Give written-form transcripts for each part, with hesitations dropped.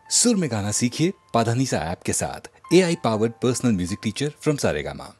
सुर में गाना सीखिए पाधानीसा ऐप के साथ। AI powered personal music teacher from Saregama.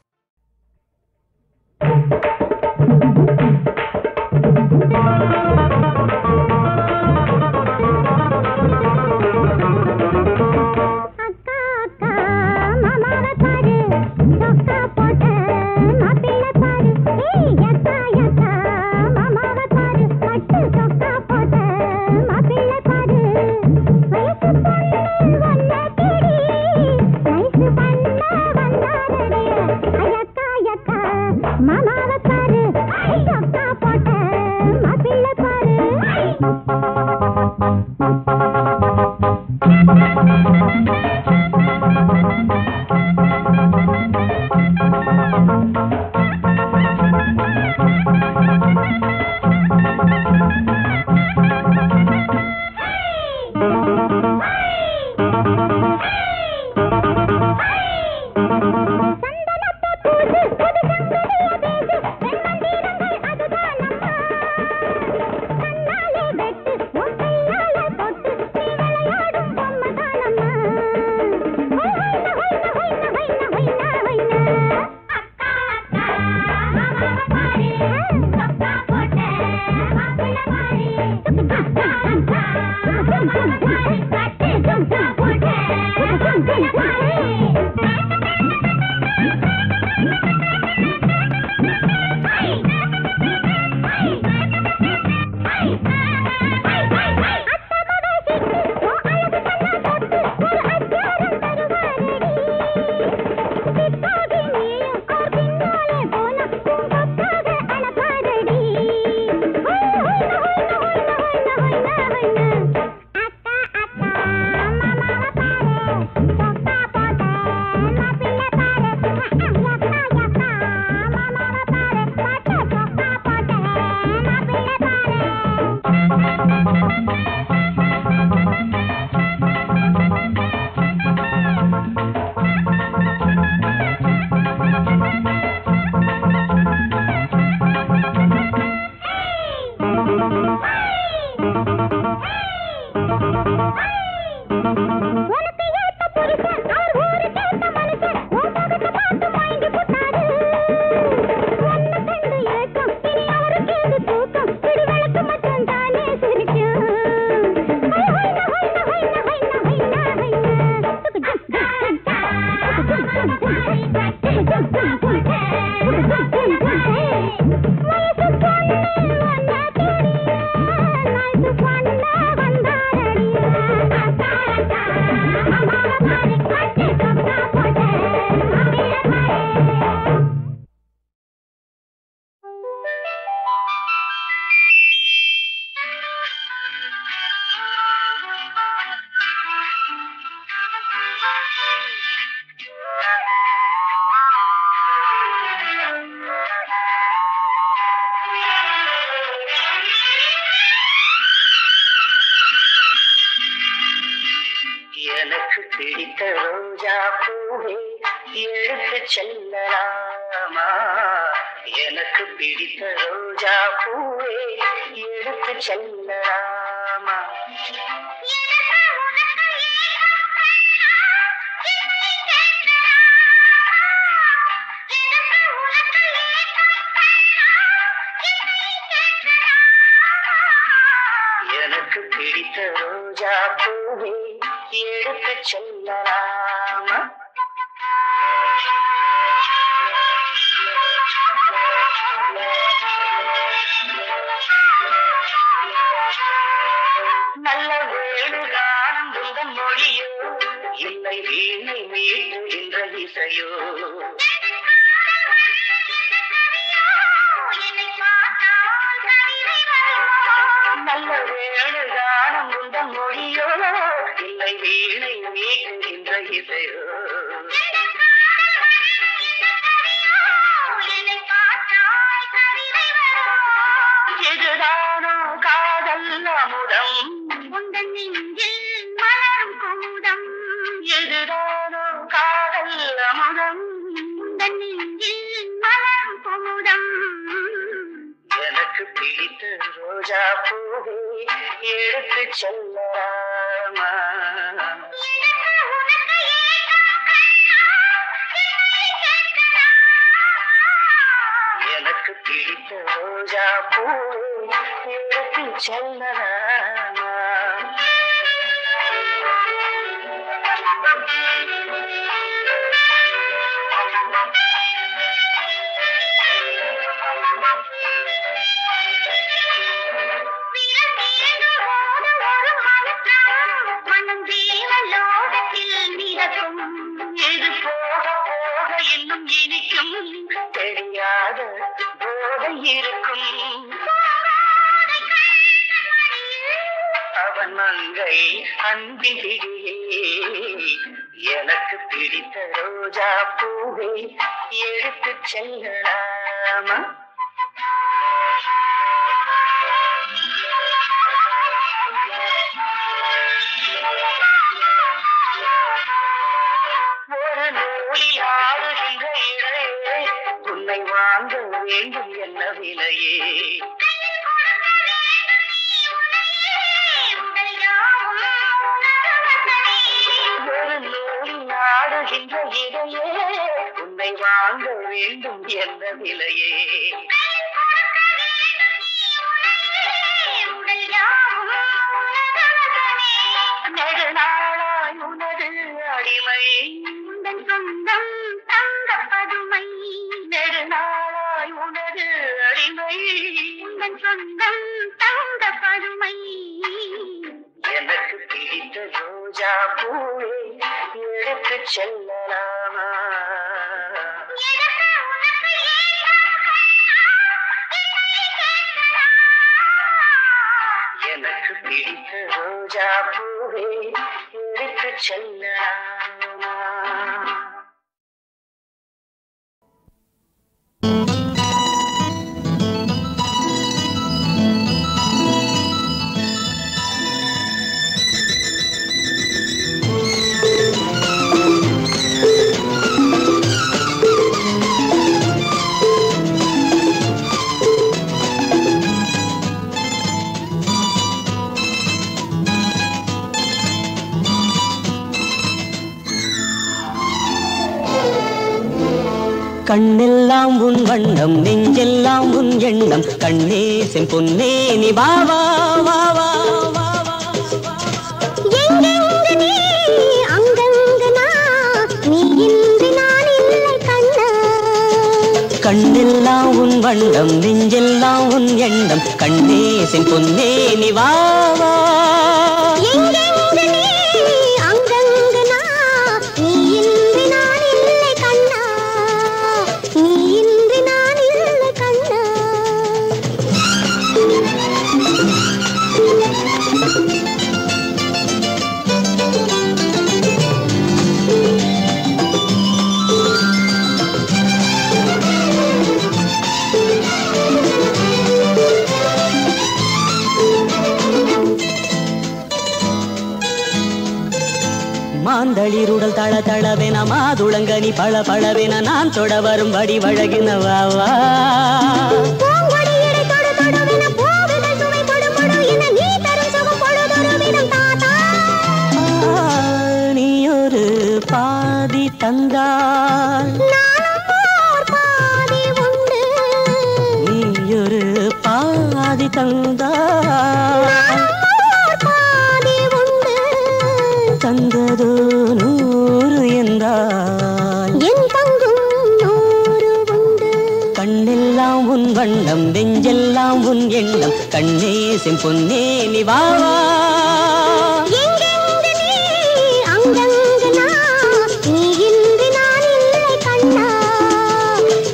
ரோஜா பூவே எடுத்து செல்லலாமா ரோஜா பூ எடுத்து செல்லலாமா? இது போக போக இன்னும் இனிக்கும், தெரியாத போதை இருக்கும். அவன் மங்கை அன்பின் பிடியே, எனக்கு பிடித்த ரோஜா பூவை எடுத்து செல்லலாமா? ஒரு நூலில் ஆடுகின்ற இடையே உன்னை வாங்க வேண்டும் என்ன விலையே? ஒரு நூலில் ஆடுகின்ற இடையே உன்னை வாங்க வேண்டும் என்ன விலையே? நெடுநாளாய் உனது அடிமை, உந்தன் சொந்தம் தந்த பதுமை. நெடுநாளாய் உனது அடிமை, உந்தன் சொந்தம் தந்த பதுமை. எனக்கு பிடித்த ரோஜா பூவை எடுத்து செல்லலாமா? எனக்கு பிடித்த ரோஜா பூவை எடுத்து செல்லலாமா? கண்ணெல்லாம் உன் வண்ணம், நெஞ்செல்லாம் உன் எண்ணம், கண்ணே செம்பொன்னே நீ வா வா வா வா வா வா. எங்கெங்கு நீ அங்கங்கு நான், நீ இன்றி நான் இல்லை கண்ணா. கண்ணெல்லாம் உன் வண்ணம், நெஞ்செல்லாம் உன் எண்ணம், கண்ணே செம்பொன்னே நீ வா வா. எங்கெங்கு நீ அங்கங்கு நான், நீ இன்றி நான் இல்லை கண்ணா. நீ இன்றி நான் இல்லை கண்ணா. மாந்தளிருடல் தள தளவென, மாதுளங்கனி பழ பழவென, நான் தொட வரும் வடி வழகின வா வா. பூங்கொடியிடை தொடு தொடுவென, பூவிதழ் சுவை பொடு பொடு என, நீ தரும் சுகம் பொழுதொருவிதம் தாத்தா. நீ ஒரு பாதி தந்தால் நானும் ஓர் பாதி உண்டு. நீ ஒரு பாதி தந்தால் ஓர் பாதி உண்டு. தந்ததோ 100 என்றால் என் பங்கும் 100 உண்டு. கண்ணெல்லாம் உன் வண்ணம், நெஞ்செல்லாம் உன் எண்ணம், கண்ணே செம்பொன்னே நீ வா வா. எங்கெங்கு நீ அங்கங்கு நான், நீ இன்றி நான் இல்லை கண்ணா.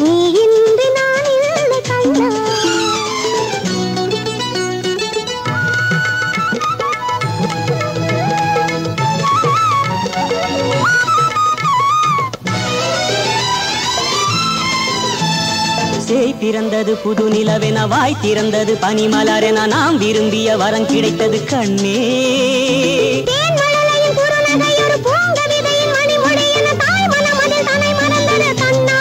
நீ இன்றி நான் இல்லை கண்ணா. சேய் பிறந்தது புது நிலவென, வாய் திறந்தது பனிமலரென, நாம் விரும்பிய வரம் கிடைத்தது கண்ணே. தேன் மழலையின் குறுநகை ஒரு பூங்கவிதையின் மணிமொழி என, தாய் மனம் அதில் தன்னை மறந்தது கண்ணா.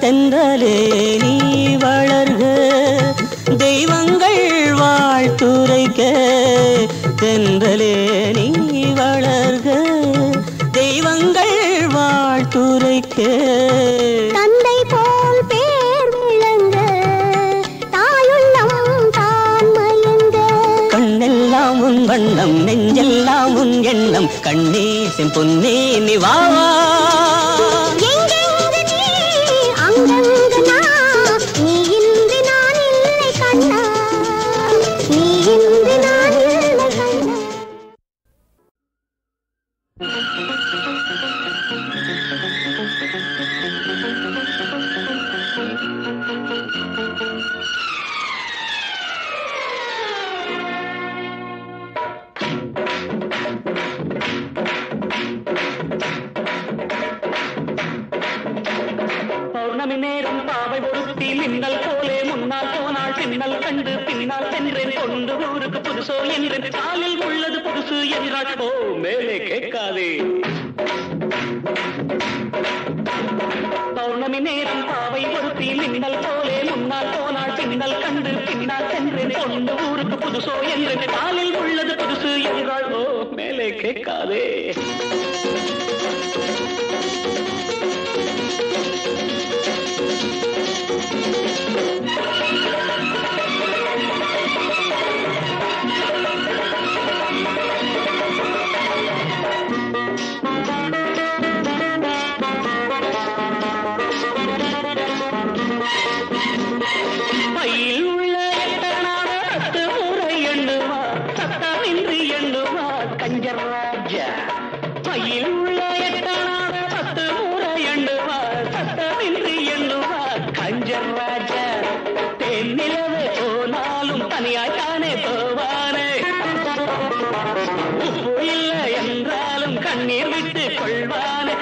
தென்றலே நீ வளர்க, தெய்வங்கள் வாழ்த்துரைக்க. தென்றலே நீ வளர்க, படிக்க தந்தை போல் பேர் விளங்க தாயுள்ளம் தான் மயங்க கண்ணெல்லாம் உன் வண்ணம் நெஞ்செல்லாம் உன் எண்ணம் கண்ணே செம்பொன்னே நீ வா வா எங்கெங்கு நீ அங்கங்கு நான் நீ இன்றி நான் இல்லை கண்ணா நீ இன்றி நான் இல்லை கண்ணா பௌர்ணமி நேரம் பாவை ஒருத்தி மின்னல் போலே முன்னால் போனாள் பின்னல் கண்டு பின்னால் சென்றேன் கொண்டு ஊருக்கு புதுசோ என்றேன் காலில் உள்ளது புதுசு என்றாள் ஓ மேலே கேட்காதே பௌர்ணமி நேரம் பாவை ஒருத்தி மின்னல் போலே முன்னால் போனாள் பின்னல் கண்டு பின்னால் சென்றேன் கொண்டு ஊருக்கு புதுசோ என்றேன் காலில் உள்ளது புதுசு என்றாள் ஓ மேலே கேட்காதே பையில் உள்ள எத்தனான 10 முறை எண்ணுவா சத்தமின்றி எண்ணுவா கஞ்சர் ராஜா பையில் உள்ள எத்தனான 10 முறை எண்ணுவா சத்தமின்றி எண்ணுவா கஞ்சர் ராஜா தென்னிலவே போனாலும் தனியாய்த்தானே போவானே உப்பு இல்லை என்றாலும் கண்ணீர் விட்டு கொள்வானே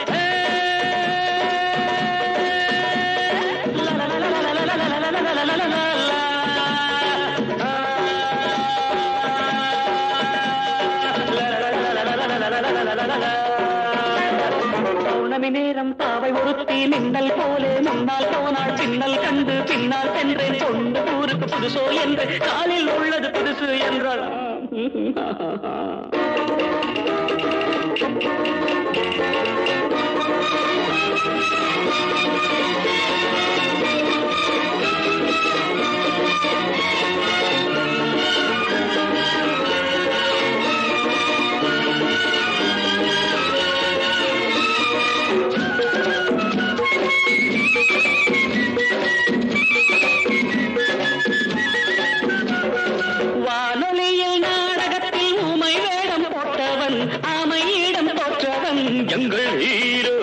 பௌர்ணமி நேரம் பாவை ஒருத்தி மின்னல் போலே முன்னால் போனாள் பின்னல் கண்டு பின்னால் சென்றேன் கொண்டு ஊருக்கு புதுசோ என்று காலில் உள்ளது புதுசு என்றாள் வானொலியில் நாடகத்தில் ஊமை வேடம் போட்டவன் ஆமையிடம் போற்றவன் எங்கள் ஹீரோ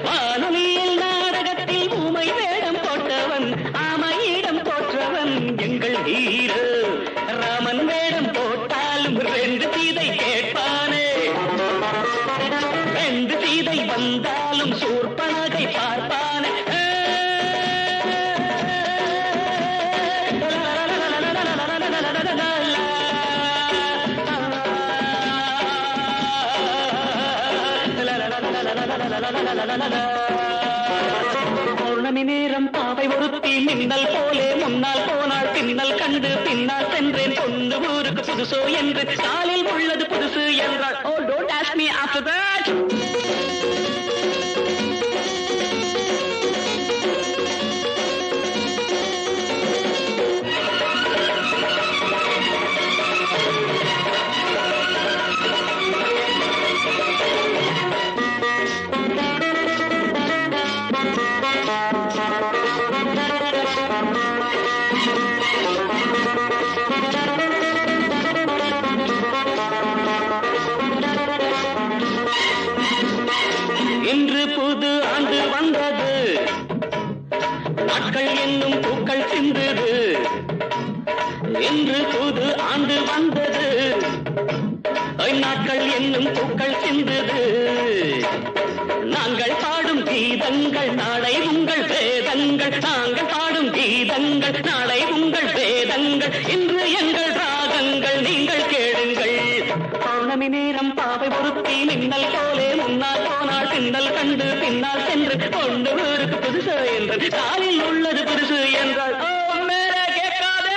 வானொலியில் நாடகத்தில் ஊமை வேடம் போட்டவன் ஆமையிடம் போற்றவன் எங்கள் ஹீரோ ராமன் வேடம் போட்டாலும் 2 சீதை கேட்பானே 2 சீதை வந்தாலும் சூர்பனகை பார்ப்பானே பௌர்ணமி நேரம் பாவை ஒருத்தி மின்னல் போலே முன்னால் போனாள் பின்னல் கண்டு பின்னால் சென்றேன் கொண்டு ஊருக்கு புதுசோ என்று காலில் உள்ளது புதுசு என்றாள் ஓ don't ask me after that இன்று புது ஆண்டு வந்தது நாட்கள் என்னும் பூக்கள் சிந்தது இன்று புது ஆண்டு வந்தது நாட்கள் என்னும் பூக்கள் சிந்தது நாங்கள் பாடும் கீதங்கள் நாளை உங்கள் வேதங்கள் நாங்கள் பாடும் கீதங்கள் நாளை உங்கள் வேதங்கள் இன்று எங்கள் ராகங்கள் நீங்கள் கேளுங்கள் பௌர்ணமி நேரம் பாவை ஒருத்தி மின்னல் போலே முன்னால் போனாள் பின்னல் கண்டு பின்னால் சென்று கொண்டு ஊருக்கு புதுசு என்று காலில் உள்ளது புதுசு என்றாள் மேலே கேட்காதே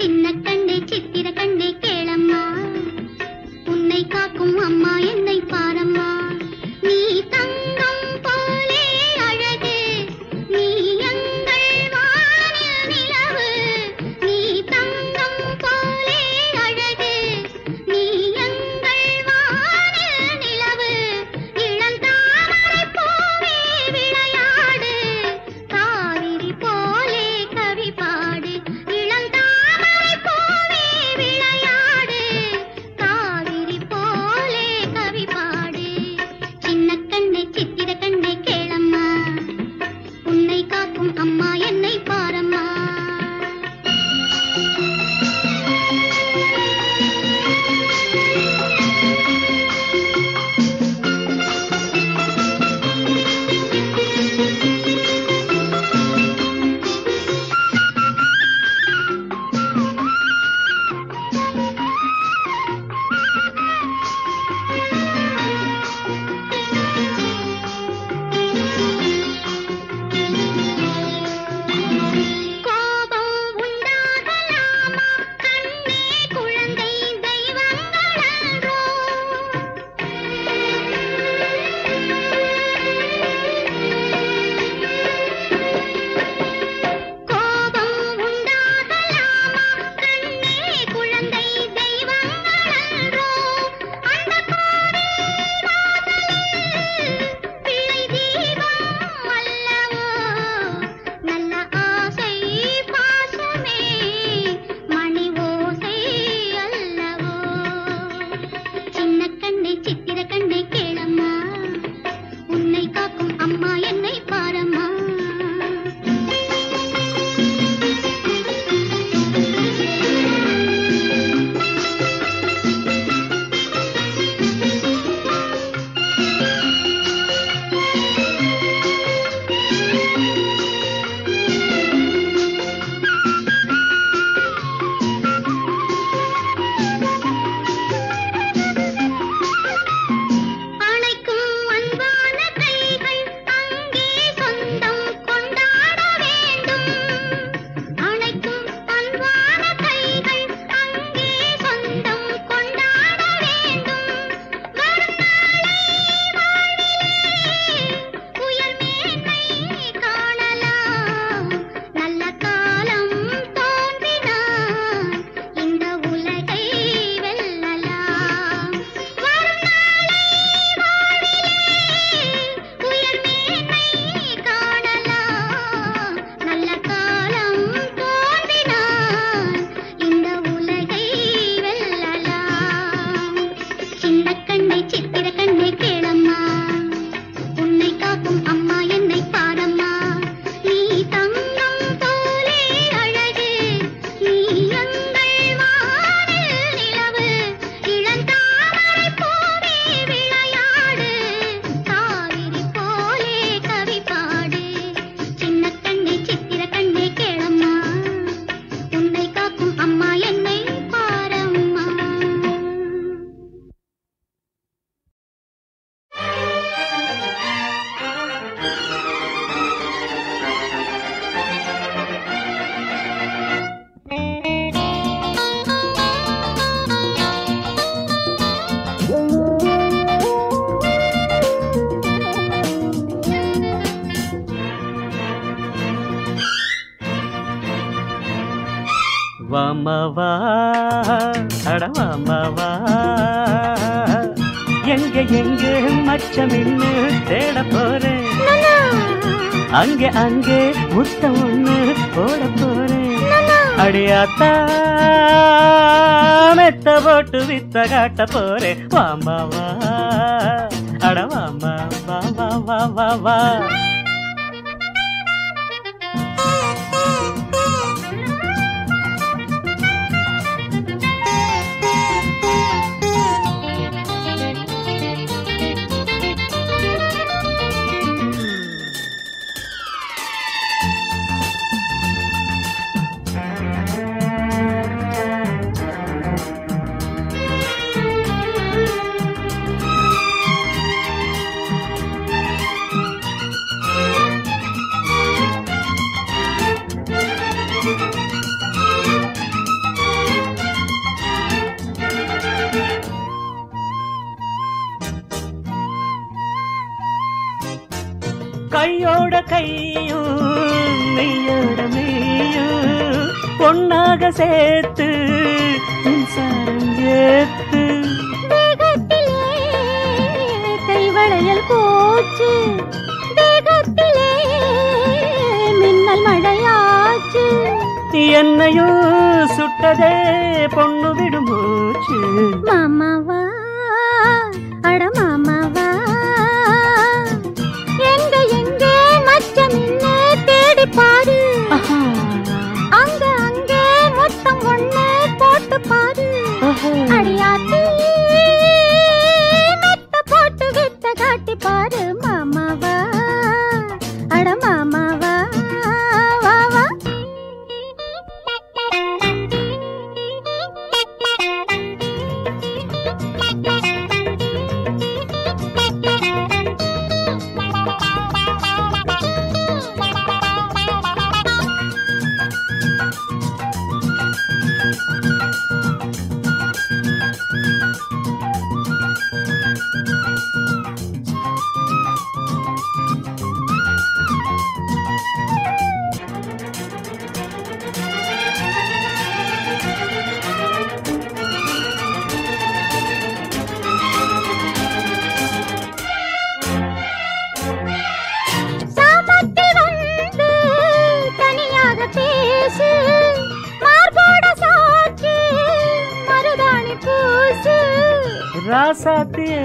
சின்ன கண்ணே சித்திர கண்ணே கேளம்மா, உன்னை காக்கும் அம்மா என்னை பாரம்மா. நீ தங்கம் போலே அழகு, நீ எங்கள் வானில் நிலவு. நீ தங்கம் போலே அழகு, நீ எங்கள் வானில் நிலவு. இளந்தாமரை பூவே விளையாடு, காவிரி போலே கவி பாடு. இளந்தாமரை பூவே விளையாடு, காவிரி போலே கவி பாடு. சின்ன கண்ணே சித்திர கண்ணே கேளம்மா, உன்னை காக்கும் அம்மா என்னை பாரம்மா. கோபம் உண்டாகலாமா கண்ணே, குழந்தை தெய்வங்களன்றோ. கோபம் உண்டாகலாமா கண்ணே, குழந்தை தெய்வங்களன்றோ. அந்த கோவில் வாசலில் பிள்ளை தீபம் அல்லவோ. நல்ல ஆசை பாசமே மணி ஓசை அல்லவோ. சின்ன கண்ணே சித்திர கண்ணே கேளம்மா, உன்னை காக்கும் அம்மா என்னை பாரம்மா. அணைக்கும் அன்பான கைகள் அங்கே சொந்தம் கொண்டாட வேண்டும். அணைக்கும் அன்பான கைகள் அங்கே சொந்தம் கொண்டாட வேண்டும். வரும் நாளை வாழ்விலே உயர் மேன்மை காணலாம். நல்ல காலம் தோன்றினால் இந்த உலகை வெல்லலாம். வரும் நாளை உயர் மேன்மை காணலாம். நல்ல காலம் தோன்றினால் இந்த உலகை வெல்லலாம். சின்ன கண்ணே சித்திர கண்ணே கேளம்மா, உன்னை காக்கும் அம்மா என்னை பாரம்மா. நீ தங்கம் போலே அழகு, நீ எங்கள் வானில் நிலவு. இளந்தாமரை பூவே விளையாடு, காவிரி போலே கவி பாடு. சின்ன கண்ணே சித்திர கண்ணே கேளம்மா, உன்னை காக்கும் அம்மா என்னை பாரம்மா. வாமவா அடவாமவா, எங்க எங்க மச்சமின்னு தேட போறேன். அங்கே அங்கே முத்தம் ஒண்ணு போட போறேன். அடியாத்தா மெத்த போட்டு வித்த காட்ட போறேன். வாமவா அடவாமா வா வா வா வா வா. கையோட கையும் மெய்யோட மெய்யும் பொன்னாக சேர்த்து மின்சாரம் ஏத்து தேகத்திலே கைவளையல் போச்சு தேகத்திலே மின்னல் மழையாச்சு என்னையும் சுட்டதே பொண்ணு விடும் மூச்சு மாமாவா அட மாமாவா எங்க எங்க மச்சம் என்ன தேடி பாரு அங்க அங்க மொத்தம் ஒண்ணு போட்டு பாரு அடியாத்தி மெத்த போட்டு வித்த காட்டி பாரு மாமாவா அட மாமாவா வா வா ராசாத்தியே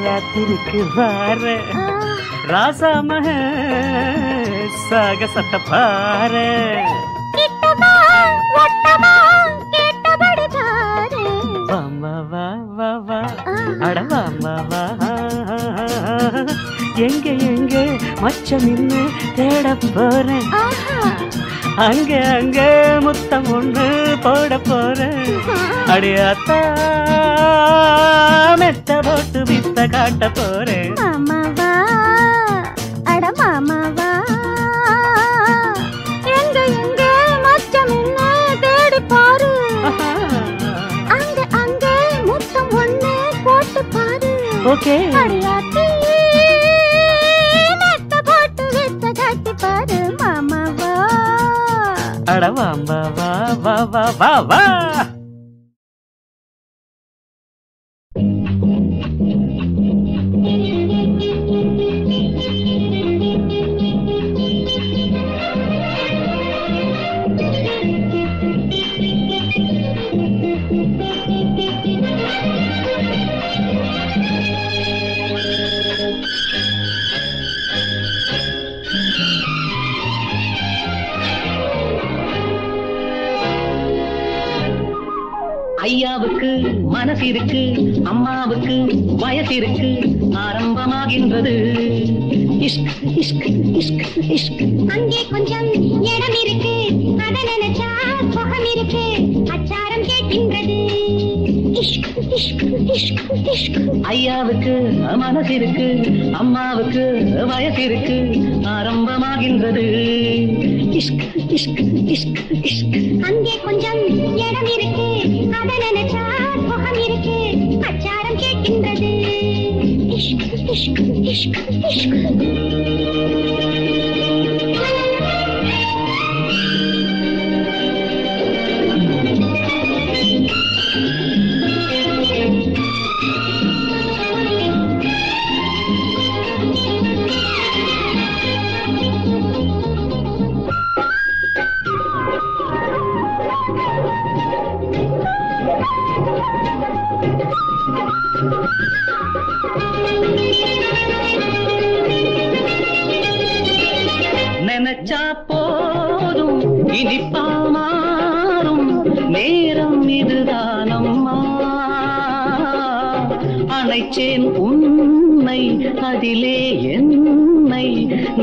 ராத்திரிக்கு வார ராசா மக சாக சத்த பார வாமா வா வா வா அட வாமா வா எங்க எங்க மச்சம் நின்னு தேட போறேன் அங்க அங்க முத்தம் ஒண்ணு போட போறேன் அடியாத்தா மெத்த போட்டு வித்த காட்ட போறேன் மாமாவா அட மாமாவா எங்க எங்க மச்சம் என்ன தேடி பாரு அங்க அங்க முத்தம் ஒண்ணு போட்டு பாரு ஓகே அடியாத்தி மெத்த போட்டு வித்த காட்டி பாரு மாமாவா அட வாம்பா வா வா வா வா வா ஐயாவுக்கு மனசு இருக்கு அம்மாவுக்கு வயசு இருக்கு ஆரம்பமாகின்றது இஷ்க் இஷ்க் இஷ்க் இஷ்க் அங்கே கொஞ்சம் இடம் இருக்கு அத நினைச்சா சுகம் இருக்கு அச்சாரம் கேட்கின்றது இஷ்க் இஷ்க் இஷ்க் இஷ்க் ஐயாவுக்கு மனசு இருக்கு அம்மாவுக்கு வயசு இருக்கு ஆரம்பமாகின்றது இஷ்க் இஷ்க் இஷ்க் இஷ்க் அங்கே கொஞ்சம் இடம் இருக்கு அத நினைச்சா சுகம் இருக்கு அச்சாரம் கேட்கின்றது இஷ்க் இஷ்க் இஷ்க் இஷ்க் நினைச்சா போதும் இனிப்பா மாறும் நேரம் இதுதானம்மா அணைச்சேன் உன்னை அதிலே என்னை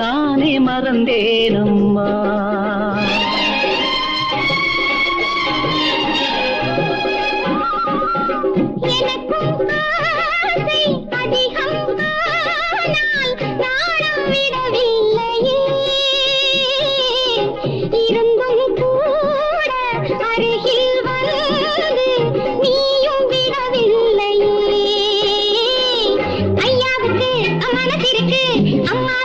நானே மறந்தேனம்மா எனக்கும் ஆசை அதிகம் ஆனால் நாணம் விடவில்லையே இருந்தும் கூட அருகில் வந்து நீயும் விடவில்லையே ஐயாவுக்கு மனசிருக்கு அம்மா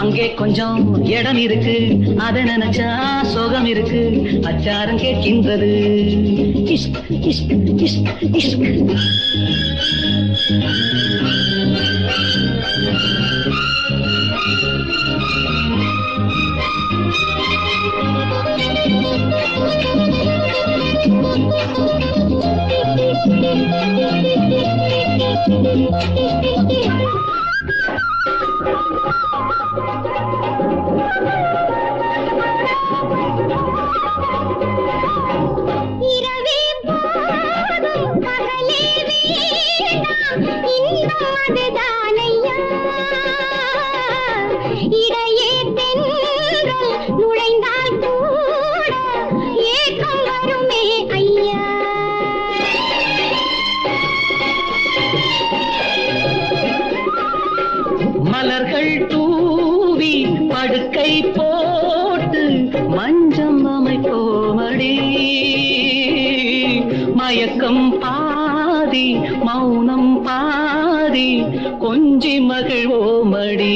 அங்கே கொஞ்சம் இடம் இருக்கு, அதை நினைச்சா சோகம் இருக்கு, அச்சாரம் கேட்கின்றது. இஷ்க் இஷ்க் இஷ்க் இஷ்க். மலர்கள் தூவி படுக்கை போட்டு மஞ்சம் அமைப்போமடி, மயக்கம் பாதி மௌனம் பாதி கொஞ்சி மகிழ்வோமடி.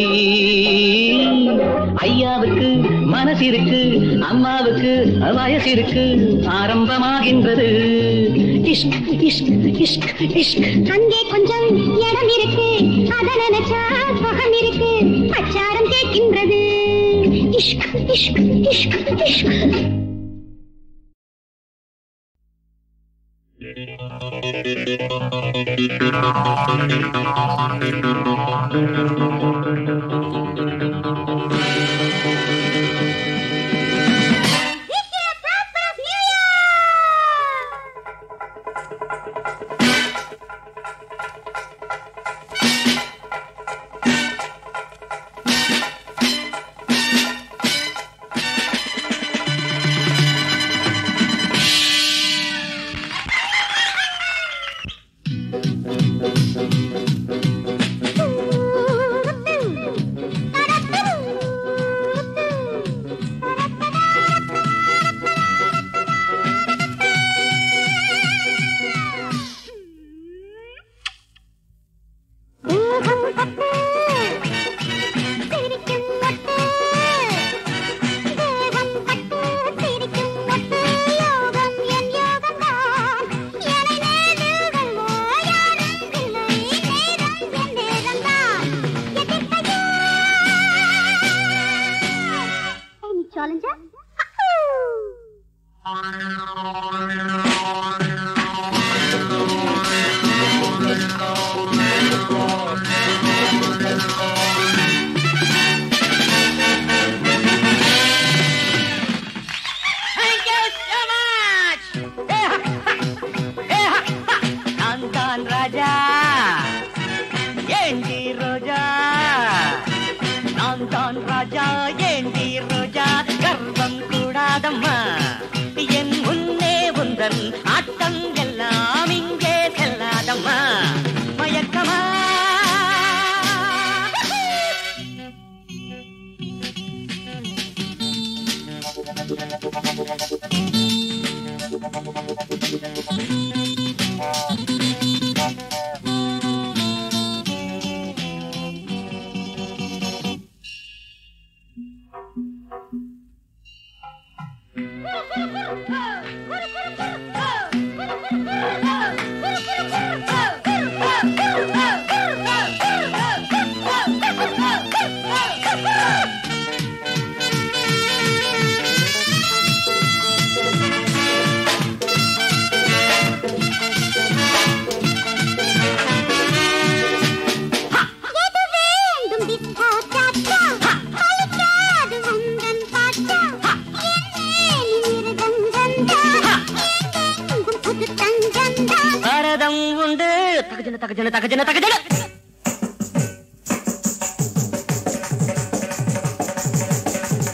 ஐயாவுக்கு மனசிருக்கு, அம்மாவுக்கு வயசிருக்கு, ஆரம்பமாகின்றது. இஷ்க் இஷ்க் இஷ்க் இஷ்க். அங்கே கொஞ்சம் இடம் இருக்கு, அதை நினைச்சா சுகம் இருக்கு, அச்சாரம் கேட்கின்றது. இஷ்க் இஷ்க் இஷ்க் இஷ்க்.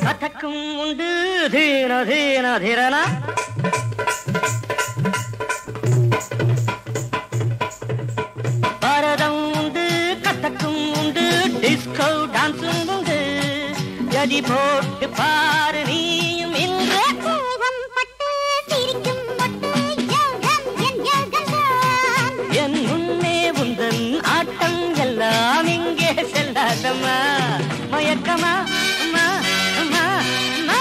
கதக்கும் உண்டு தீன தீன தீரனா, பரதம் உண்டு கதக்கும் உண்டு, டிஸ்கோ டான்ஸும் உண்டு. ஜதி போட்டு பாரு நீயும் இன்று. என் முன்னே உந்தன் ஆட்டம் எல்லாம் இங்கே செல்ல மயக்கமா மா மா மா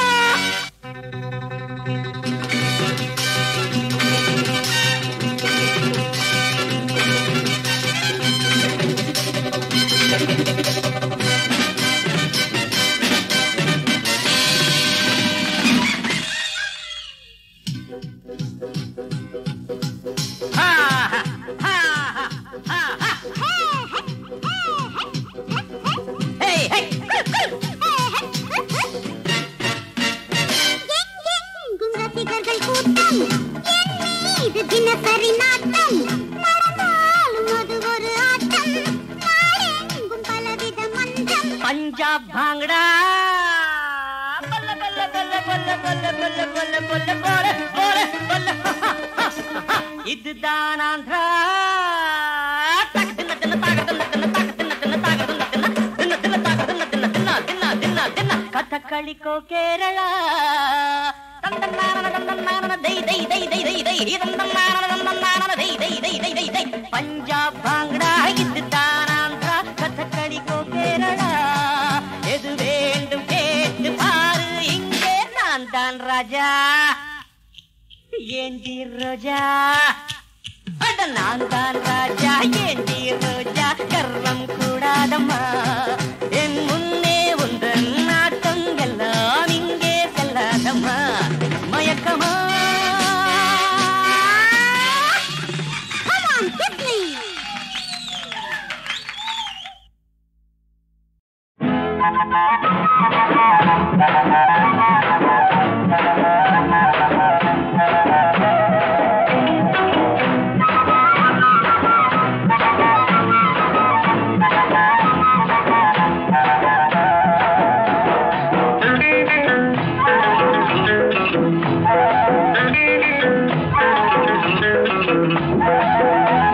பஞ்சாப் பாங்கடா பல்ல பல்ல பல்ல பல்ல பல்ல பல்ல பல்ல பல்ல போல போல பல்ல இதுதான் ஆந்திரா கதகளிக்கோ கேரளா பஞ்சாப் பாங்கடா இதுதான் ஆந்திரா கதகளிக்கோ கேரளா எது வேண்டும் கேட்டு பாரு இங்கே நான் தான் ராஜா ஏந்தி ரோஜா அட நான் தான் ராஜா ஏந்தி ரோஜா கர்வம் கூடாதம்மா என் முன்னே உந்தன் நாட்டம் எல்லாம் இங்கே செல்லாதம்மா மயக்கமா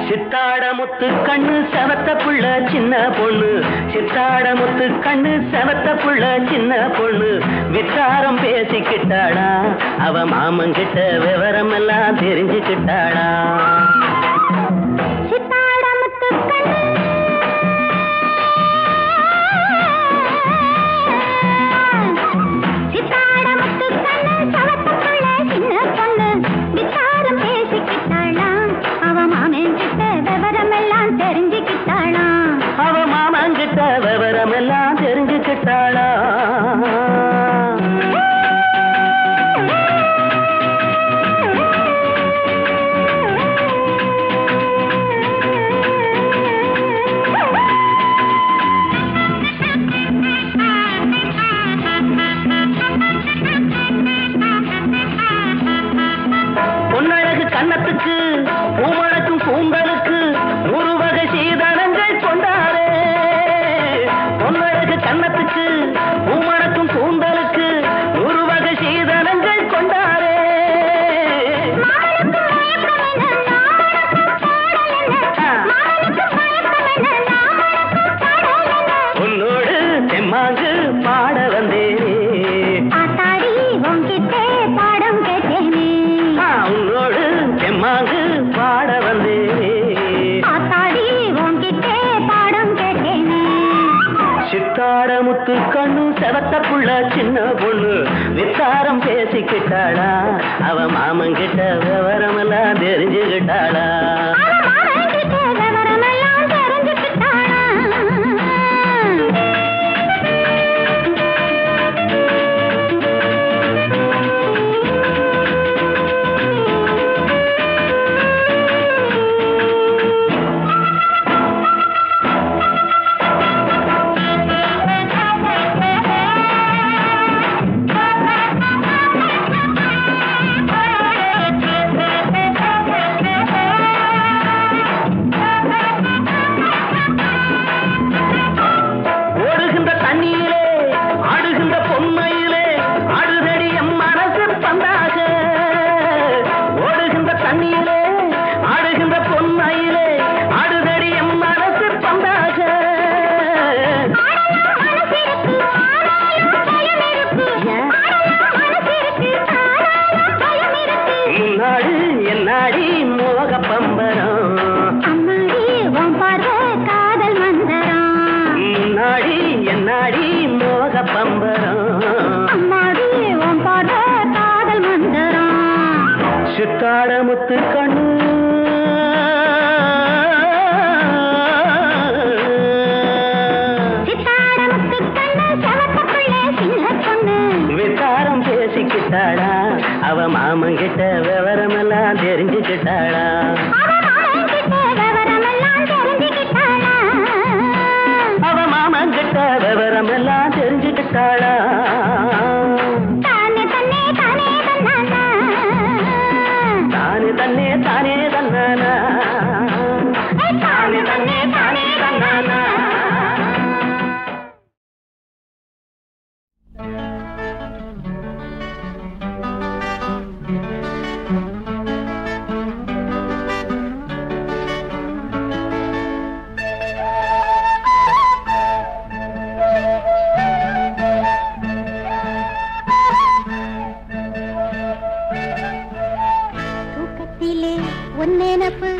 சித்தாடமுத்து கண்ணு செவத்த புள்ள சின்ன பொண்ணு சித்தாடமுத்து கண்ணு செவத்த புள்ள சின்ன பொண்ணு விசாரம் பேசிக்கிட்டாளா அவ மாமங்கிட்ட விவரம் எல்லாம் தெரிஞ்சுக்கிட்டாளா அவ மாமங்கிட்ட விவரம் எல்லாம் தெரிஞ்சுக்கிட்டாளா பொன்னழகு கண்ணத்துக்கு பூவழக்கும் கூந்தலுக்கு ஒரு வகை சீதனங்கள் கொண்டாரே பொன்னழகு கண்ணத்துக்கு பூவழக்கும் கூந்தலுக்கு ஒரு வகை சீதனங்கள் கொண்டாரே உன்னோடு தெம்மாங்கு பாட வந்தேனே உன்னோடு தெம்மாங்கு பாட வந்தேனே சித்தாடமுத்து கண்ணு செவத்த புள்ள சின்ன பொண்ணு விசாரம் பேசிக்கிட்டாளா அவ மாமங்கிட்ட விவரம் எல்லாம் தெரிஞ்சுக்கிட்டாளா ராக பம்பரம் அம்மாடி உன் பாட காதல் மந்திரம் சித்தாட முத்து கண்ணு சித்தாட முத்து கண்ணு செவத்தக்குள்ளே சின்ன பொண்ணு விசாரம் பேசிக்கிட்டாளா அவ மாமங்கிட்ட விவரமெல்லாம் தெரிஞ்சுக்கிட்டாளா அவ மாமங்கிட்ட விவரமெல்லாம் தெரிஞ்சுக்கிட்டாளா தானே தன்னே தானே தன்னானா தானே தன்னே தானே தன்னானா தானே தன்னே தானே தன்னானா ஒன்னெனப்பு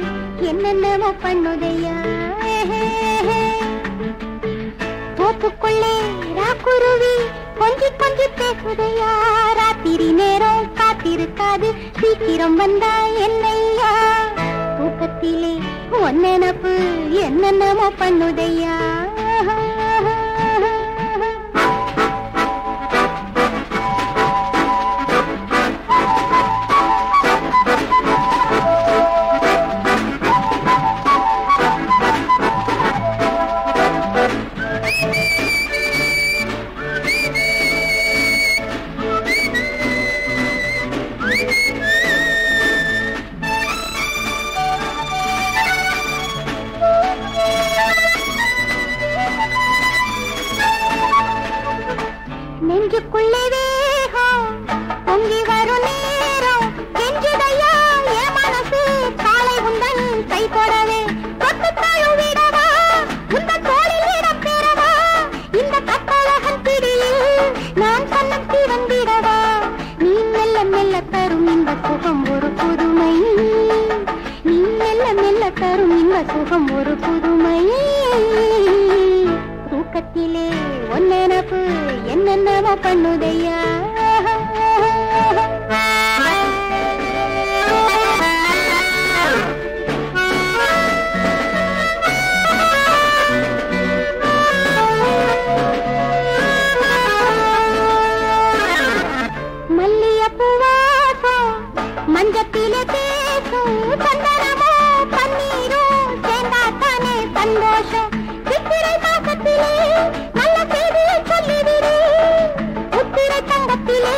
என்னென்னமோ பண்ணுதையா தோப்புக்குள்ளே ராக்குருவி கொஞ்சி கொஞ்சி பேசுதையா ராத்திரி நேரம் காத்திருக்காது சீக்கிரம் வந்தா என்னையா தூக்கத்திலே ஒன்னெனப்பு என்னென்னமோ பண்ணுதையா நெஞ்சுக்குள்ளே வேகம் பொங்கி வரும் நேரம் கெஞ்சுதையா என் மனசு காலை உந்தன் கை தொடவே தொட்டு தழுவிடவா உந்த தோளில் இடம் பெறவா இந்த கட்டழகன் பிடியில் நான் கண்ணம் திறந்திடவா நீ மெல்ல மெல்ல தரும் இந்த சுகம் ஒரு புதுமை நீ மெல்ல மெல்ல தரும் இந்த சுகம் ஒரு புதுமை தூக்கத்திலே ஒன்னெனப்பு என்னென்னமோ பண்ணுதையா மல்லியப்பூ வாசம் மஞ்சத்திலே பேசும் சந்தனமோ பன்னீரும் சேர்ந்தாத்தானே சந்தோஷம் சித்திரை மாசத்திலே நல்ல செய்தியை சொல்லிவிடு உத்திரை தங்கத்திலே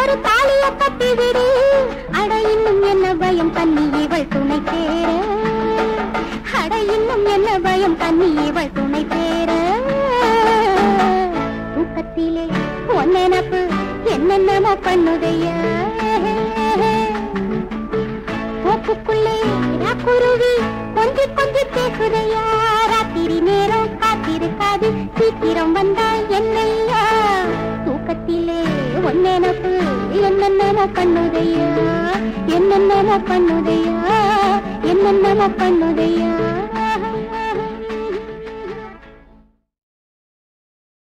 ஒரு தாலிய கட்டிவிடு அட இன்னும் என்ன பயம் கண்ணி இவள் துணை தேர அட இன்னும் என்ன பயம் கண்ணி இவள் துணை தேர தூக்கத்திலே ஒன்னெனப்பு என்னென்னமோ பண்ணுதையா தோப்புக்குள்ளே ராக்குருவி கொஞ்சி கொஞ்சி பேசுதையா ராத்திரி நேரம் காத்திருக்காது சீக்கிரம் வந்தா என்னையா தூக்கத்திலே ஒன்னெனப்பு என்னென்னமோ பண்ணுதையா என்னென்னமோ பண்ணுதையா என்னென்னமோ பண்ணுதையா